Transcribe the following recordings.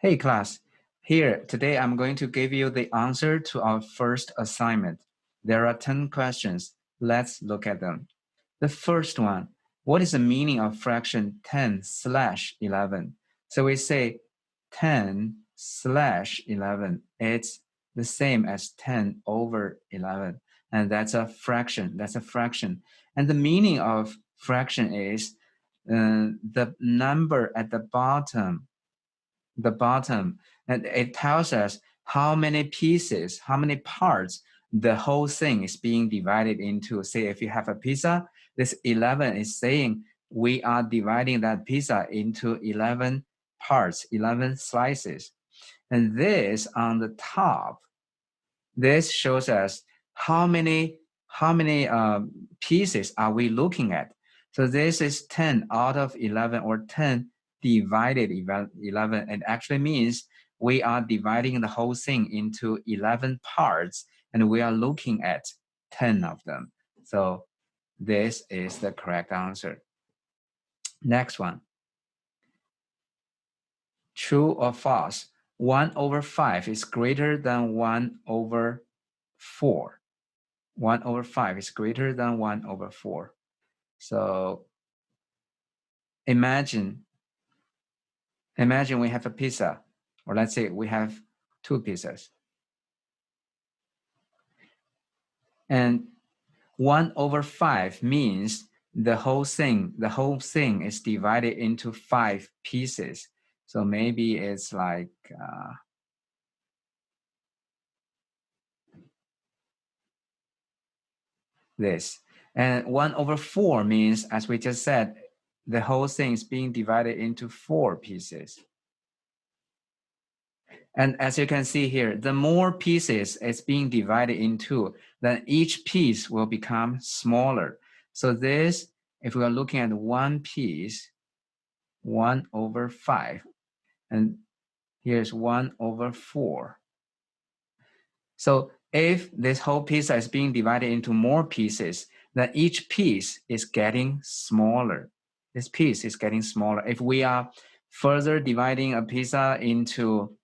Hey class, here today I'm going to give you the answer to our first assignment. There are 10 questions. Let's look at them. The first one, what is the meaning of fraction 10/11? So we say 10/11. It's the same as 10/11. And that's a fraction. And the meaning of fraction is the number at the bottom, and it tells us how many pieces, how many parts the whole thing is being divided into. Say if you have a pizza, this 11 is saying we are dividing that pizza into 11 parts, 11 slices. And this on the top, this shows us how many pieces are we looking at. So this is 10 out of 11, or 10 divided 11. It actually means we are dividing the whole thing into 11 parts, and we are looking at 10 of them. So this is the correct answer. Next one. True or false? 1/5 is greater than 1/4. 1/5 is greater than 1/4. So imagine we have a pizza, or let's say we have 2 pizzas. And 1/5 means the whole thing is divided into 5 pieces. So maybe it's like this. And 1/4 means, as we just said, the whole thing is being divided into 4 pieces. And as you can see here, the more pieces it's being divided into, then each piece will become smaller. So this, if we are looking at one piece, 1/5, and here's 1/4. So if this whole pizza is being divided into more pieces, then each piece is getting smaller. This piece is getting smaller. If we are further dividing a pizza into,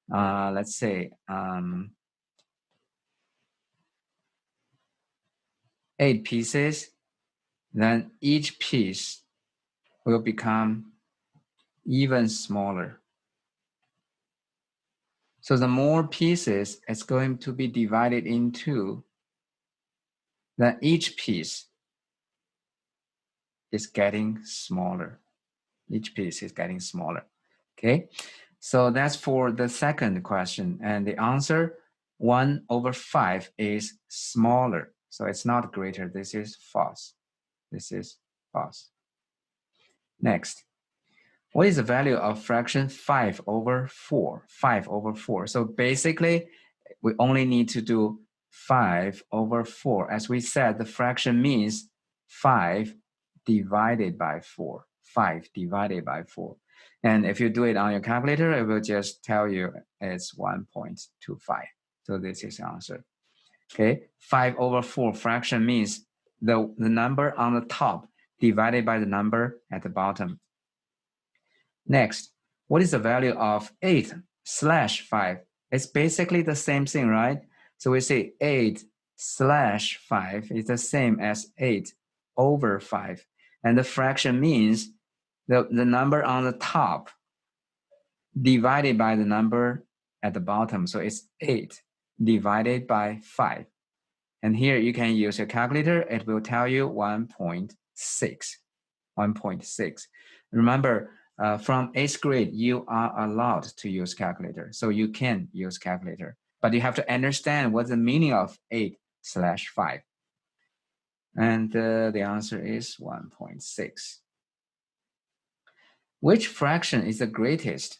let's say, 8 pieces, then each piece will become even smaller. So the more pieces it's going to be divided into, then each piece is getting smaller. Each piece is getting smaller. Okay, so that's for the second question. And the answer, 1/5 is smaller. So it's not greater. This is false. This is false. Next, what is the value of fraction 5/4? 5/4. So basically, we only need to do 5/4. As we said, the fraction means 5 divided by 4. 5 divided by 4. And if you do it on your calculator, it will just tell you it's 1.25. So this is the answer. Okay, 5/4 fraction means the number on the top divided by the number at the bottom. Next, what is the value of 8/5? It's basically the same thing, right? So we say 8/5 is the same as 8/5. And the fraction means the number on the top divided by the number at the bottom. So it's 8 divided by 5. And here you can use your calculator. It will tell you 1.6. 1.6. Remember, from 8th grade, you are allowed to use calculator. So you can use calculator. But you have to understand what's the meaning of 8/5. And the answer is 1.6. Which fraction is the greatest?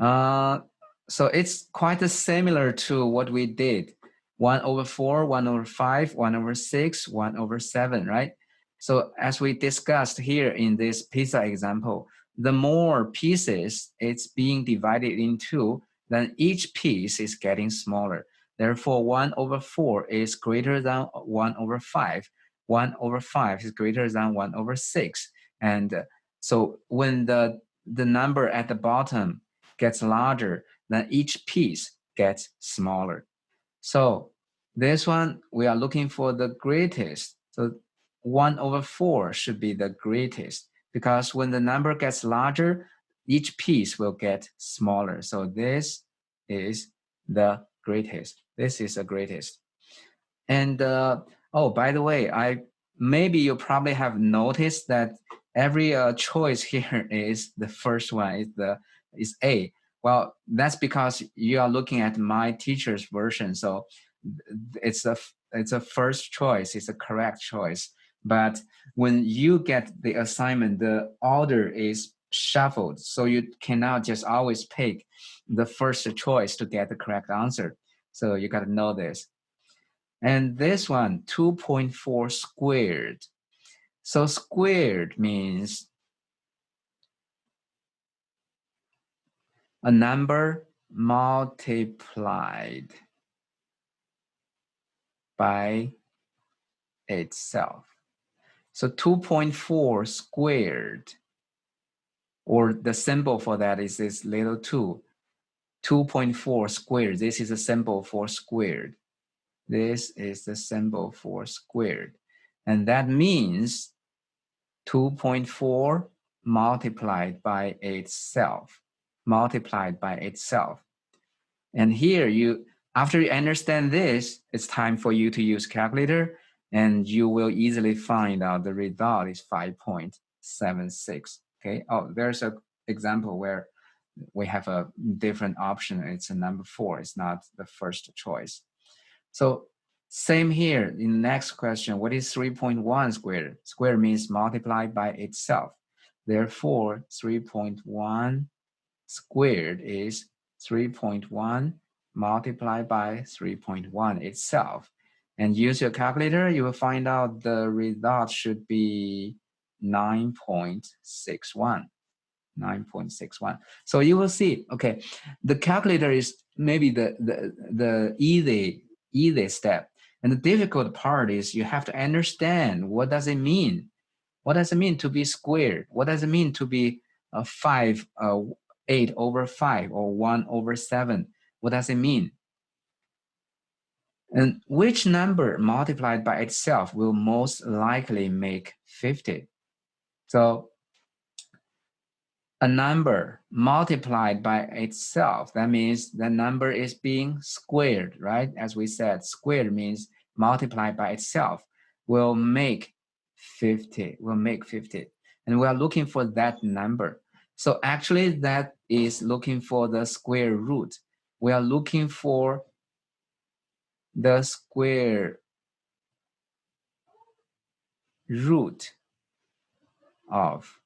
So it's quite similar to what we did. 1/4, 1/5, 1/6, 1/7, right? So as we discussed here in this pizza example, the more pieces it's being divided into, then each piece is getting smaller. Therefore, 1/4 is greater than 1/5. 1/5 is greater than 1/6. And so when the the number at the bottom gets larger, then each piece gets smaller. So this one, we are looking for the greatest. So 1/4 should be the greatest, because when the number gets larger, each piece will get smaller. So this is the greatest. This is the greatest. And oh, by the way, maybe you probably have noticed that every choice here is the first one is A. Well, that's because you are looking at my teacher's version. So it's a first choice. It's a correct choice. But when you get the assignment, the order is shuffled. So you cannot just always pick the first choice to get the correct answer. So you got to know this. And this one, 2.4 squared. So squared means a number multiplied by itself. So 2.4 squared, or the symbol for that is this little 2. 2.4 squared. This is a symbol for squared. This is the symbol for squared. And that means 2.4 multiplied by itself. Multiplied by itself. And here after you understand this, it's time for you to use calculator, and you will easily find out the result is 5.76. Okay. Oh, there's an example where we have a different option. It's a number 4. It's not the first choice. So same here in the next question. What is 3.1 squared? Square means multiplied by itself. Therefore, 3.1 squared is 3.1 multiplied by 3.1 itself. And use your calculator, you will find out the result should be 9.61. 9.61. So you will see, okay, the calculator is maybe the easy step. And the difficult part is you have to understand, what does it mean? What does it mean to be squared? What does it mean to be 8/5 or 1/7? What does it mean? And which number multiplied by itself will most likely make 50? So a number multiplied by itself, that means the number is being squared, right? As we said, squared means multiplied by itself, will make 50, And we are looking for that number. So actually that is looking for the square root. We are looking for the square root of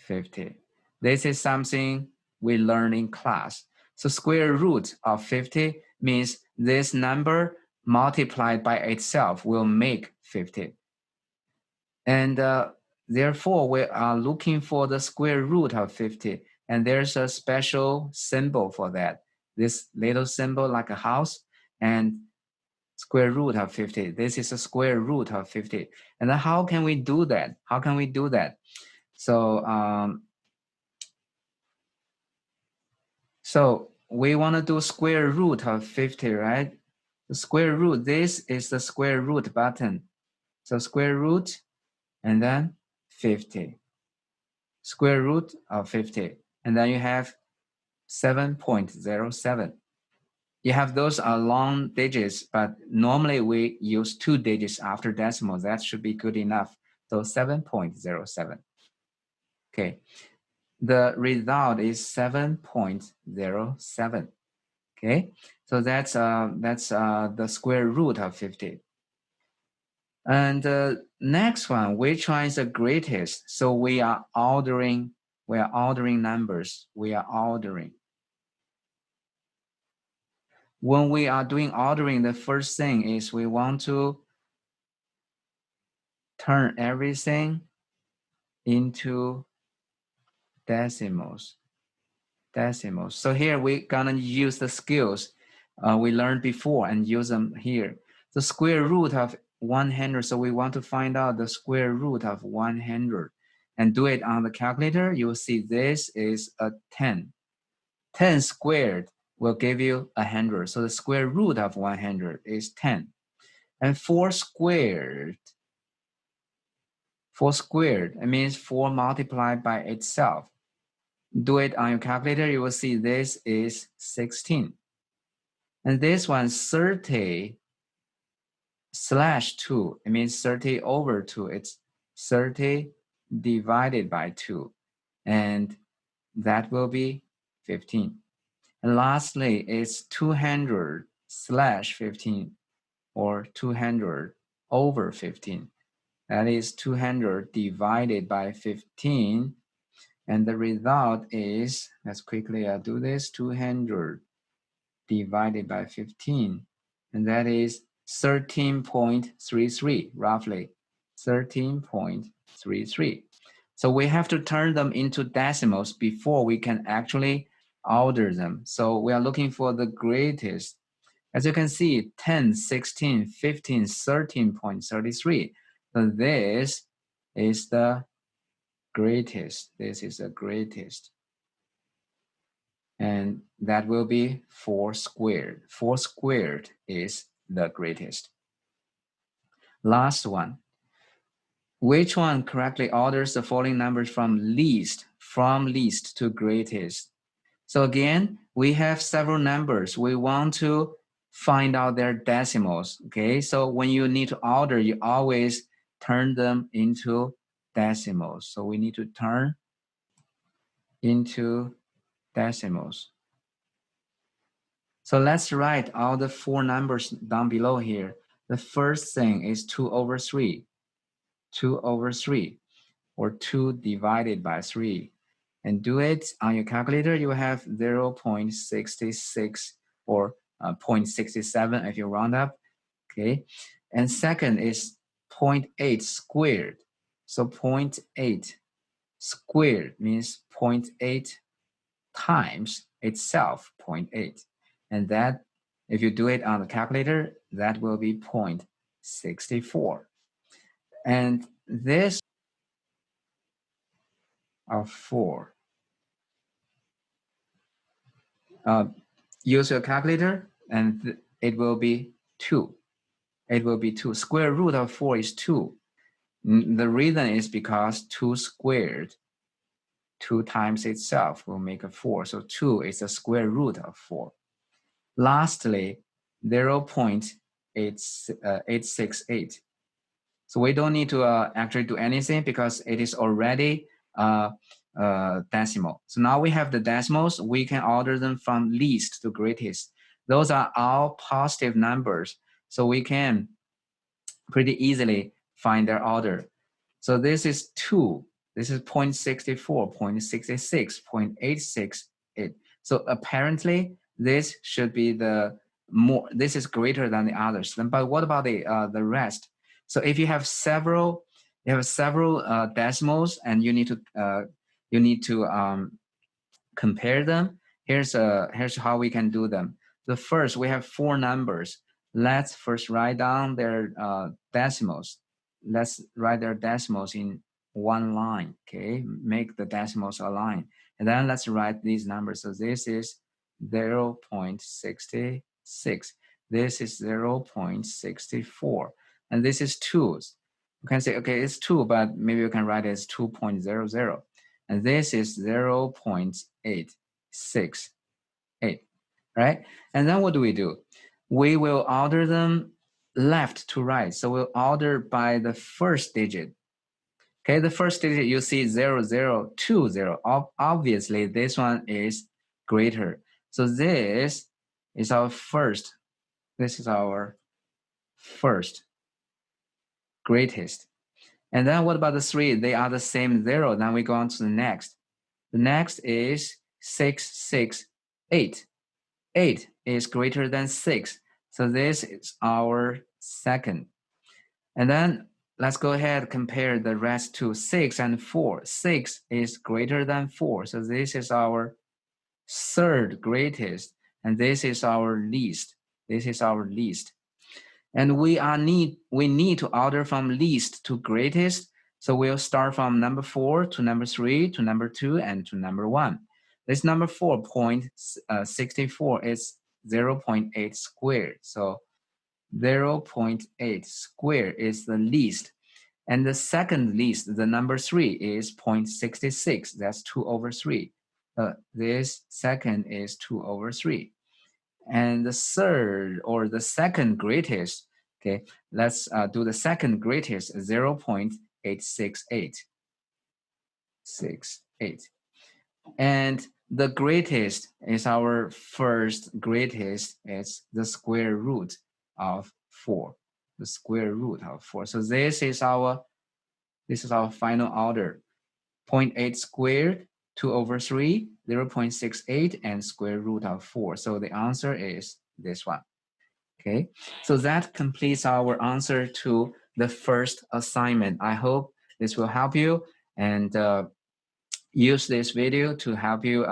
50. This is something we learn in class. So square root of 50 means this number multiplied by itself will make 50. And therefore, we are looking for the square root of 50. And there's a special symbol for that. This little symbol like a house, and square root of 50. This is a square root of 50. And then how can we do that? How can we do that? So we want to do square root of 50, right? The square root, this is the square root button. So square root and then 50. Square root of 50. And then you have 7.07. You have those long digits, but normally we use 2 digits after decimal. That should be good enough. So 7.07. Okay. The result is 7.07. Okay, so that's the square root of 50. And next one, which one is the greatest? So we are ordering numbers. We are ordering. When we are doing ordering, the first thing is we want to turn everything into decimals. So here we're gonna use the skills we learned before and use them here. The square root of 100. So we want to find out the square root of 100. and do it on the calculator, you will see this is a 10. 10 squared will give you 100. So the square root of 100 is 10. And 4 squared, it means 4 multiplied by itself. Do it on your calculator, you will see this is 16. And this one, 30 slash 2, it means 30 over 2. It's 30 divided by 2. And that will be 15. And lastly, it's 200 slash 15, or 200 over 15. That is 200 divided by 15. And the result is, let's quickly do this, 200 divided by 15. And that is 13.33, roughly 13.33. So we have to turn them into decimals before we can actually order them. So we are looking for the greatest. As you can see, 10, 16, 15, 13.33. So this is the greatest. This is the greatest. And that will be 4 squared. 4 squared is the greatest. Last one. Which one correctly orders the following numbers from least to greatest? So again, we have several numbers. We want to find out their decimals, okay? So when you need to order, you always turn them into decimals. So we need to turn into decimals. So let's write all the 4 numbers down below here. The first thing is 2 over 3. 2 over 3, or 2 divided by 3. And do it on your calculator, you have 0.66 or 0.67 if you round up, okay? And second is 0.8 squared. So 0.8 squared means 0.8 times itself, 0.8. And that, if you do it on the calculator, that will be 0.64. And this of 4. Use your calculator, and it will be 2. It will be 2. Square root of 4 is 2. The reason is because 2 squared, 2 times itself will make a 4. So 2 is the square root of 4. Lastly, 0.868. So we don't need to actually do anything because it is already decimal. So now we have the decimals. We can order them from least to greatest. Those are all positive numbers. So we can pretty easily find their order. So this is 2. This is 0.64, 0.66, 0.868. So apparently this should be the more, this is greater than the others. But what about the rest? So if you have several decimals and you need to compare them, here's how we can do them. The first, we have 4 numbers. Let's first write down their decimals. Let's write their decimals in one line, okay? Make the decimals a line. And then let's write these numbers. So this is 0.66. This is 0.64. And this is 2. You can say, okay, it's 2, but maybe you can write it as 2.00. And this is 0.868, right? And then what do? We will order them left to right. So we'll order by the first digit. Okay, the first digit you see 0020. Obviously, this one is greater. So this is our first. This is our first greatest. And then what about the 3? They are the same 0. Then we go on to the next. The next is 668. 8 is greater than 6. So this is our second. And then let's go ahead and compare the rest to 6 and 4. 6 is greater than 4. So this is our third greatest. And this is our least. This is our least. And we need to order from least to greatest. So we'll start from number 4 to number 3 to number 2 and to number 1. This number 4.64 is 0.8 squared. So 0.8 squared is the least. And the second least, the number 3 is 0.66. That's 2 over 3. This second is 2 over 3. And the third or the second greatest, okay, let's do the second greatest, 0.868. 68. And the greatest is our first greatest, it's the square root of 4. The square root of 4. So this is our final order. 0.8 squared, 2 over 3, 0.68, and square root of 4. So the answer is this one. Okay, so that completes our answer to the first assignment. I hope this will help you, and use this video to help you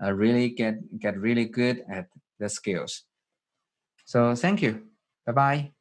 really get really good at the skills. So thank you. Bye-bye.